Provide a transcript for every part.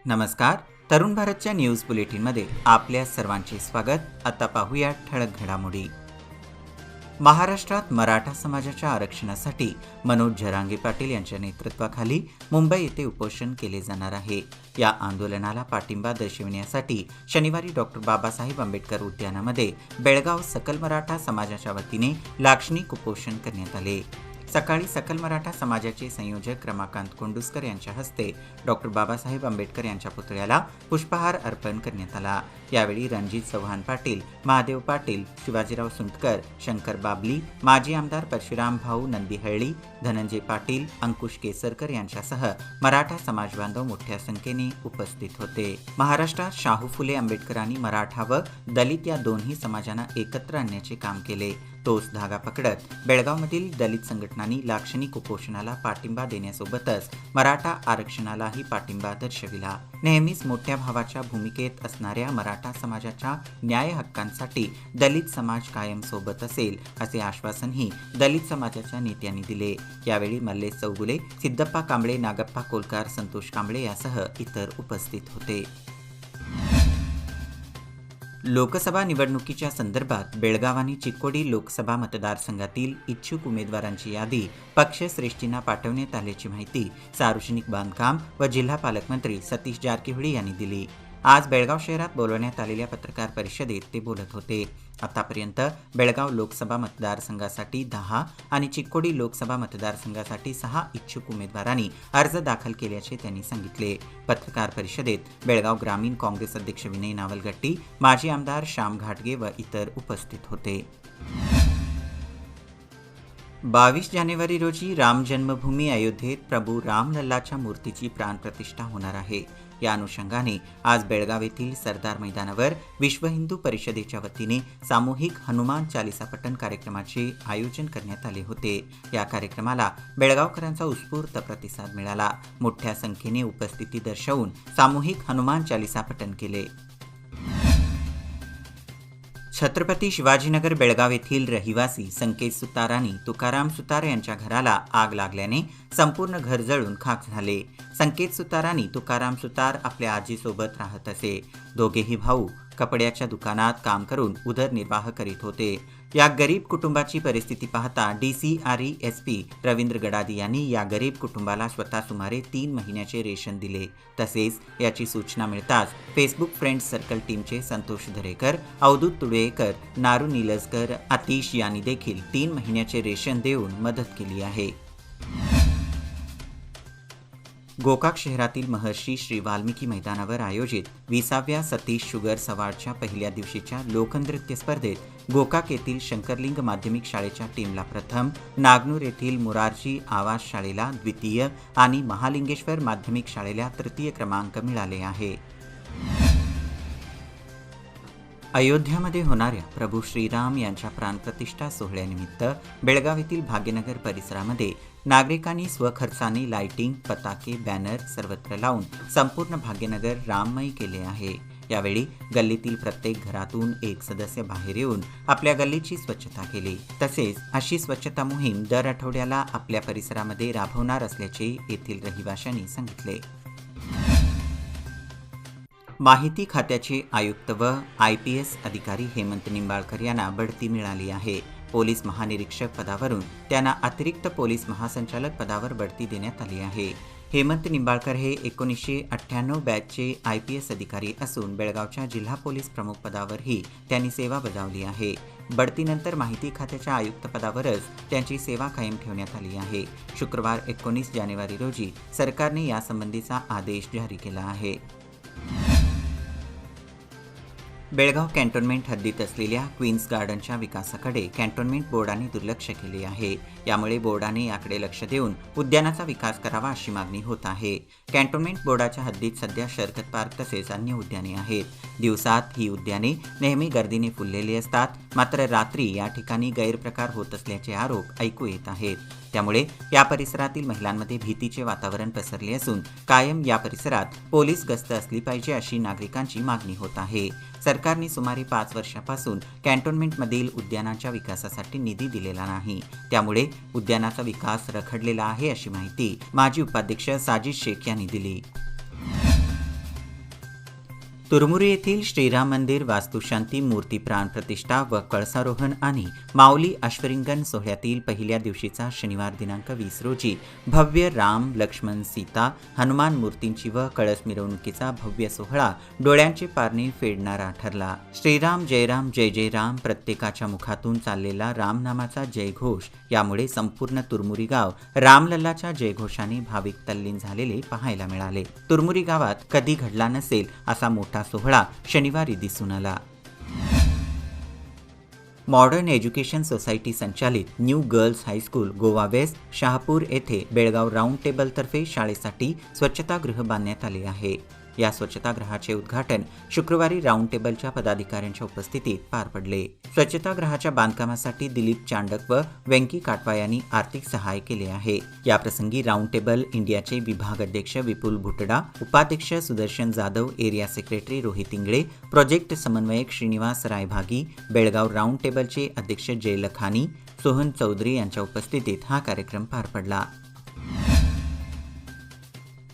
नमस्कार. तरुण भारतच्या न्यूज बुलेटिनमध्ये आपल्या सर्वांचे स्वागत. आता पाहूया ठळक घडामोडी. महाराष्ट्रात मराठा समाजाच्या आरक्षणासाठी मनोज जरांगे पाटील यांच्या नेतृत्वाखाली मुंबई येथे उपोषण केले जाणार आहे. या आंदोलनाला पाठिंबा दर्शविण्यासाठी शनिवारी डॉक्टर बाबासाहेब आंबेडकर उद्यानामध्ये बेळगाव सकल मराठा समाजाच्या वतीने लाक्षणिक उपोषण करण्यात आले. सकाळी सकल मराठा समाजाचे संयोजक रमाकांत कोंडुस्कर यांच्या हस्ते डॉक्टर बाबासाहेब आंबेडकर यांच्या पुतळ्याला पुष्पहार अर्पण करण्यात आला. यावेळी रणजित चव्हाण पाटील, महादेव पाटील, शिवाजीराव सुंटकर, शंकर बाबली, माजी आमदार परशुराम भाऊ नंदीहळ्ळी, धनंजय पाटील, अंकुश केसरकर यांच्यासह मराठा समाज बांधव मोठ्या संख्येने उपस्थित होते. महाराष्ट्रात शाहू फुले आंबेडकरांनी मराठा व दलित या दोन्ही समाजांना एकत्र आणण्याचे काम केले. तोच धागा पकडत बेळगावमधील दलित संघटनांनी लाक्षणिक उपोषणाला पाठिंबा देण्यासोबतच मराठा आरक्षणालाही पाठिंबा दर्शविला. नेहमीच मोठ्या भावाच्या भूमिकेत असणाऱ्या मराठा समाजाच्या न्याय हक्कांसाठी दलित समाज कायम सोबत असेल असे आश्वासनही दलित समाजाच्या नेत्यांनी दिले. यावेळी मल्लेश चौगुले, सिद्धप्पा कांबळे, नागप्पा कोलकार, संतोष कांबळे यासह इतर उपस्थित होते. लोकसभा निवडणुकीच्या संदर्भात बेळगाव आणि चिक्कोडी लोकसभा मतदारसंघातील इच्छुक उमेदवारांची यादी पक्षश्रेष्ठींना पाठवण्यात आल्याची माहिती सार्वजनिक बांधकाम व जिल्हा पालकमंत्री सतीश जारकिहोळी यांनी दिली. आज बेळगाव शहरात बोलवण्यात आलेल्या पत्रकार परिषदेत ते बोलत होते. आतापर्यंत बेळगाव लोकसभा मतदारसंघासाठी 10 आणि चिक्कोडी लोकसभा मतदारसंघासाठी 6 इच्छुक उमेदवारांनी अर्ज दाखल केल्याचे त्यांनी सांगितले. पत्रकार परिषदेत बेळगाव ग्रामीण काँग्रेस अध्यक्ष विनय नावलगट्टी, माजी आमदार श्याम घाटगे व इतर उपस्थित होते. 22 जानेवारी रोजी राम जन्मभूमी अयोध्येत प्रभू रामलल्लाच्या मूर्तीची प्राणप्रतिष्ठा होणार आहे. या अनुषंगाने आज बेळगाव येथील सरदार मैदानावर विश्व हिंदू परिषदेच्या वतीने सामूहिक हनुमान चालिसा पठण कार्यक्रमाचे आयोजन करण्यात आले होते. या कार्यक्रमाला बेळगावकरांचा उत्स्फूर्त प्रतिसाद मिळाला. मोठ्या संख्येने उपस्थिती दर्शवून सामूहिक हनुमान चालिसा पठण केले. छत्रपती शिवाजीनगर बेळगाव येथील रहिवासी संकेत सुतार आणि तुकाराम सुतार यांच्या घराला आग लागल्याने संपूर्ण घर जळून खाक झाले. संकेत सुतार आणि तुकाराम सुतार आपल्या आजीसोबत राहत असे. दोघेही भाऊ कपड्याच्या दुकानात काम करून उदरनिर्वाह करीत होते. या गरीब कुटुंबाची परिस्थिती पाहता DCRE SP रवींद्र गडादी यांनी या गरीब कुटुंबाला स्वतः सुमारे 3 महिन्याचे रेशन दिले. तसेच याची सूचना मिळताच फेसबुक फ्रेंड्स सर्कल टीमचे संतोष दरेकर, अवधूत तुळेकर, नारू निलजकर, आतिश यांनी देखील 3 महिन्याचे रेशन देऊन मदत केली आहे. गोकाक शहरातील महर्षी श्री वाल्मिकी मैदानावर आयोजित 20व्या सतीश शुगर सवार्डच्या पहिल्या दिवशीच्या लोकनृत्य स्पर्धेत गोकाक येथील शंकरलिंग माध्यमिक शाळेच्या टीमला प्रथम, नागनूर येथील मुरारजी आवास शाळेला द्वितीय आणि महालिंगेश्वर माध्यमिक शाळेला तृतीय क्रमांक मिळाले आहे. अयोध्यामध्ये होणाऱ्या प्रभू श्रीराम यांच्या प्राणप्रतिष्ठा सोहळ्यानिमित्त बेळगाव येथील भाग्यनगर परिसरामध्ये नागरिकांनी स्वखर्चाने लाइटिंग, पताके, बॅनर सर्वत्र लावून संपूर्ण भाग्यनगर राममय केले आहे. यावेळी गल्लीतील प्रत्येक घरातून एक सदस्य बाहेर येऊन आपल्या गल्लीची स्वच्छता केली. तसेच अशी स्वच्छता मोहीम दर आठवड्याला आपल्या परिसरामध्ये राबवणार असल्याचे येथील रहिवाशांनी सांगितले. माहिती खात्याचे आयुक्त व IPS अधिकारी हेमंत निंबाळकर यांना बढती मिळाली आहे. पोलीस महानिरीक्षक पदावरून त्यांना अतिरिक्त पोलीस महासंचालक पदावर बढती देण्यात आली आहे. हेमंत निंबाळकर हे 1998 बॅचचे IPS अधिकारी असून बेळगावच्या जिल्हा पोलीस प्रमुख पदावरही त्यांनी सेवा बजावली आहे. बढतीनंतर माहिती खात्याच्या आयुक्त पदावरच त्यांची सेवा कायम ठेवण्यात आली आहे. शुक्रवार 19 जानेवारी रोजी सरकारने यासंबंधीचा आदेश जारी केला आहे. बेळगाव कॅन्टोन्मेंट हद्दीत असलेल्या क्वीन्स गार्डनच्या विकासाकडे कॅन्टोन्मेंट बोर्डाने दुर्लक्ष केले आहे. यामुळे बोर्डाने याकडे लक्ष देऊन उद्यानाचा विकास करावा अशी मागणी होत आहे. कॅन्टोन्मेंट बोर्डाच्या हद्दीत सध्या शरकत पार्क तसेच अन्य उद्याने आहेत. दिवसात ही उद्याने नेहमी गर्दीने फुललेली असतात. मात्र रात्री या ठिकाणी गैरप्रकार होत असल्याचे आरोप ऐकू येत आहेत. त्यामुळे या परिसरातील महिलांमध्ये भीतीचे वातावरण पसरले असून कायम या परिसरात पोलीस गस्त असली पाहिजे अशी नागरिकांची मागणी होत आहे. सरकारने सुमारे 5 वर्षापासून कॅन्टोन्मेंटमधील उद्यानाच्या विकासासाठी निधी दिलेला नाही. त्यामुळे उद्यानाचा विकास रखडलेला आहे अशी माहिती माजी उपाध्यक्ष साजिद शेख यांनी दिली. तुरमुरी येथील श्रीराम मंदिर वास्तुशांती, मूर्ती प्राण प्रतिष्ठा व कळसारोहण आणि माऊली अश्वरिंगण सोहळ्यातील पहिल्या दिवशीचा शनिवार दिनांक 20 रोजी भव्य राम, लक्ष्मण, सीता, हनुमान मूर्तींची व कळस मिरवणुकीचा भव्य सोहळा डोळ्यांचे पारणे फेडणारा ठरला. श्रीराम जय राम जय जय राम प्रत्येकाच्या मुखातून चाललेला रामनामाचा जयघोष यामुळे संपूर्ण तुरमुरी गाव रामलल्लाच्या जयघोषाने भाविक तल्लीन झालेले पाहायला मिळाले. तुरमुरी गावात कधी घडला नसेल असा मोठा सोहळा शनिवारी दिसून आला. मॉडर्न एज्युकेशन सोसायटी संचालित new girls high school Goa west Shahapur येथे बेळगाव राऊंड टेबलतर्फे शाळेसाठी स्वच्छतागृह बांधण्यात आले आहे. या स्वच्छतागृहाचे उद्घाटन शुक्रवारी राऊंड टेबलच्या पदाधिकाऱ्यांच्या उपस्थितीत पार पडले. स्वच्छतागृहाच्या बांधकामासाठी दिलीप चांडक व व्यंकी काटवा यांनी आर्थिक सहाय्य केले आहे. याप्रसंगी राऊंड टेबल इंडियाचे विभाग अध्यक्ष विपुल भुटडा, उपाध्यक्ष Sudarshan Jadhav, area secretary Rohit Ingale, project समन्वयक श्रीनिवास रायभागी, बेळगाव राऊंड टेबलचे अध्यक्ष जय लखानी, सोहन चौधरी यांच्या उपस्थितीत हा कार्यक्रम पार पडला.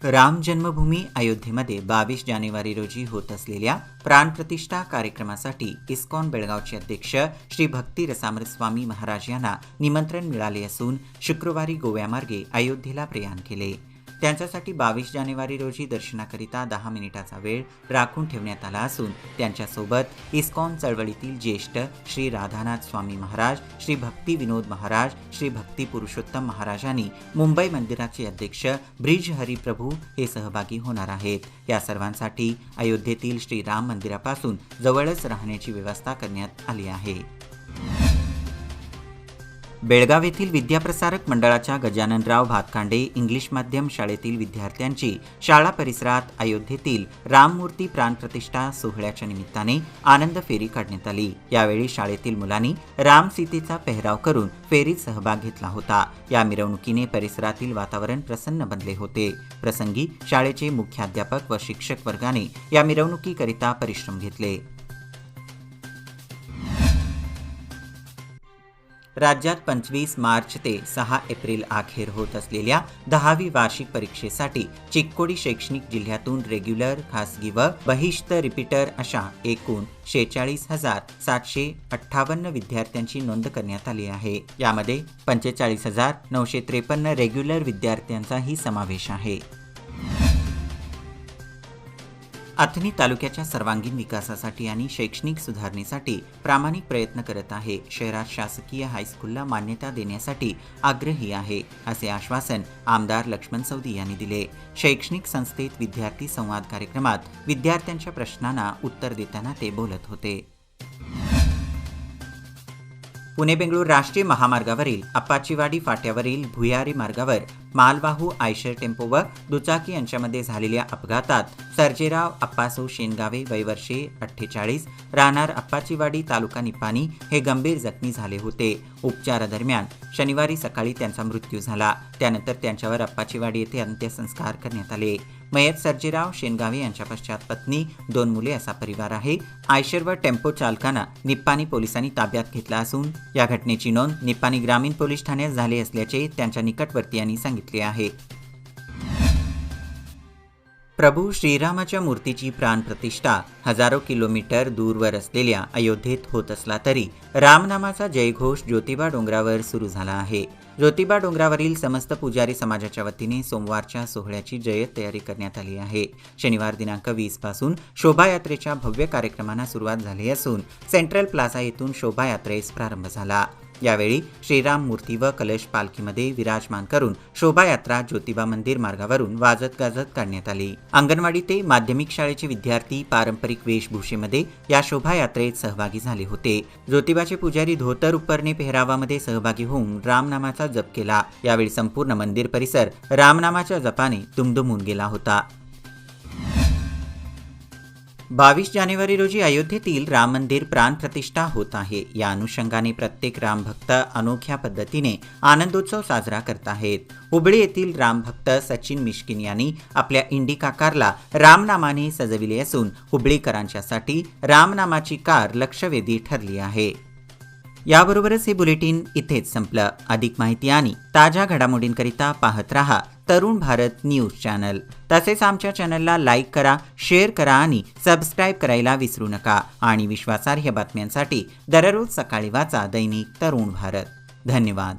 राम जन्मभूमी अयोध्येमध्ये 22 जानेवारी रोजी होत असलेल्या प्राणप्रतिष्ठा कार्यक्रमासाठी इस्कॉन बेळगावचे अध्यक्ष श्री भक्ती रसामृत स्वामी महाराज यांना निमंत्रण मिळाले असून शुक्रवारी गोव्यामार्गे अयोध्येला प्रयाण केले. त्यांच्यासाठी 22 जानेवारी रोजी दर्शनाकरिता 10 मिनिटाचा वेळ राखून ठेवण्यात आला असून त्यांच्यासोबत इस्कॉन चळवळीतील ज्येष्ठ श्री राधानाथ स्वामी महाराज, श्री भक्ती विनोद महाराज, श्री भक्ती पुरुषोत्तम महाराज आणि मुंबई मंदिराचे अध्यक्ष ब्रिज हरिप्रभू हे सहभागी होणार आहेत. या सर्वांसाठी अयोध्येतील श्रीराम मंदिरापासून जवळच राहण्याची व्यवस्था करण्यात आली आहे. बेळगाव येथील विद्याप्रसारक मंडळाच्या गजाननराव भातकांडे इंग्लिश माध्यम शाळेतील विद्यार्थ्यांची शाळा परिसरात अयोध्येतील राममूर्ती प्राणप्रतिष्ठा सोहळ्याच्या निमित्ताने आनंद फेरी काढण्यात आली. यावेळी शाळेतील मुलांनी राम सीतेचा पेहराव करून फेरीत सहभाग घेतला होता. या मिरवणुकीने परिसरातील वातावरण प्रसन्न बनले होते. प्रसंगी शाळेचे मुख्याध्यापक व शिक्षक वर्गाने या मिरवणुकीकरिता परिश्रम घेतले. राज्यात 25 मार्च ते 6 एप्रिल अखेर होत असलेल्या 10वी वार्षिक परीक्षेसाठी चिक्कोडी शैक्षणिक जिल्ह्यातून रेग्युलर, खासगी व बहिष्त रिपीटर अशा एकूण 46,758 विद्यार्थ्यांची नोंद करण्यात आली आहे. यामध्ये 45,953 रेग्युलर विद्यार्थ्यांचाही समावेश आहे. अथणी तालुक्याच्या सर्वांगीण विकासासाठी आणि शैक्षणिक सुधारणेसाठी प्रामाणिक प्रयत्न करत आहे. शहरात शासकीय हायस्कूलला मान्यता देण्यासाठी आग्रही आहे, असे आश्वासन आमदार लक्ष्मण सवदी यांनी दिले. शैक्षणिक संस्थेत विद्यार्थी संवाद कार्यक्रमात विद्यार्थ्यांच्या प्रश्नांना उत्तर देताना ते बोलत होते. पुणे बेंगळूर राष्ट्रीय महामार्गावरील अप्पाचीवाडी फाट्यावरील भुयारी मार्गावर मालवाहू आयशर टेम्पो व दुचाकी यांच्यामध्ये झालेल्या अपघातात सर्जेराव अप्पासो शेनगावे वय वर्षे 48 राहणार अप्पाचीवाडी तालुका निपाणी हे गंभीर जखमी झाले होते. उपचारादरम्यान शनिवारी सकाळी त्यांचा मृत्यू झाला. त्यानंतर त्यांच्यावर अप्पाचीवाडी येथे अंत्यसंस्कार करण्यात आले. मयत सर्जेराव शेनगावे यांच्या पश्चात पत्नी, 2 मुले असा परिवार आहे. आयशर व टेम्पो चालकांना निप्पाणी पोलिसांनी ताब्यात घेतला असून या घटनेची नोंद निप्पाणी ग्रामीण पोलीस ठाण्यात झाली असल्याचे त्यांच्या निकटवर्तीयांनी सांगितले आहे. प्रभू श्रीरामाच्या मूर्तीची प्राणप्रतिष्ठा हजारो किलोमीटर दूरवर असलेल्या अयोध्येत होत असला तरी रामनामाचा जयघोष ज्योतिबा डोंगरावर सुरू झाला आहे. ज्योतिबा डोंगरावरील समस्त पुजारी समाजाच्या वतीने सोमवारच्या सोहळ्याची जय्यत तयारी करण्यात आली आहे. शनिवार दिनांक 20 पासून शोभायात्रेच्या भव्य कार्यक्रमांना सुरुवात झाली असून सेंट्रल प्लाझा येथून शोभायात्रेस प्रारंभ झाला. यावेळी श्रीराम मूर्ती व कलश पालखीमध्ये विराजमान करून शोभायात्रा ज्योतिबा मंदिर मार्गावरून वाजत गाजत काढण्यात आली. अंगणवाडी ते माध्यमिक शाळेचे विद्यार्थी पारंपरिक वेशभूषेमध्ये या शोभायात्रेत सहभागी झाले होते. ज्योतिबाचे पुजारी धोतर उपरणे पेहरावामध्ये सहभागी होऊन रामनामाचा जप केला. यावेळी संपूर्ण मंदिर परिसर रामनामाच्या जपाने दुमदुमून गेला होता. 22 जानेवारी रोजी अयोध्येतील राम मंदिर प्राणप्रतिष्ठा होत आहे. या अनुषंगाने प्रत्येक रामभक्त अनोख्या पद्धतीने आनंदोत्सव साजरा करत आहेत. हुबळी येथील रामभक्त सचिन मिश्किन यांनी आपल्या इंडिका कारला रामनामाने सजविले असून हुबळीकरांच्यासाठी रामनामाची कार लक्षवेधी ठरली आहे. याबरोबरच हे बुलेटिन इथेच संपलं. अधिक माहिती आणि ताज्या घडामोडींकरिता पाहत रहा तरुण भारत न्यूज चॅनल. तसेच आमच्या चॅनलला लाईक करा, शेअर करा आणि सबस्क्राईब करायला विसरू नका. आणि विश्वासार्ह बातम्यांसाठी दररोज सकाळी वाचा दैनिक तरुण भारत. धन्यवाद.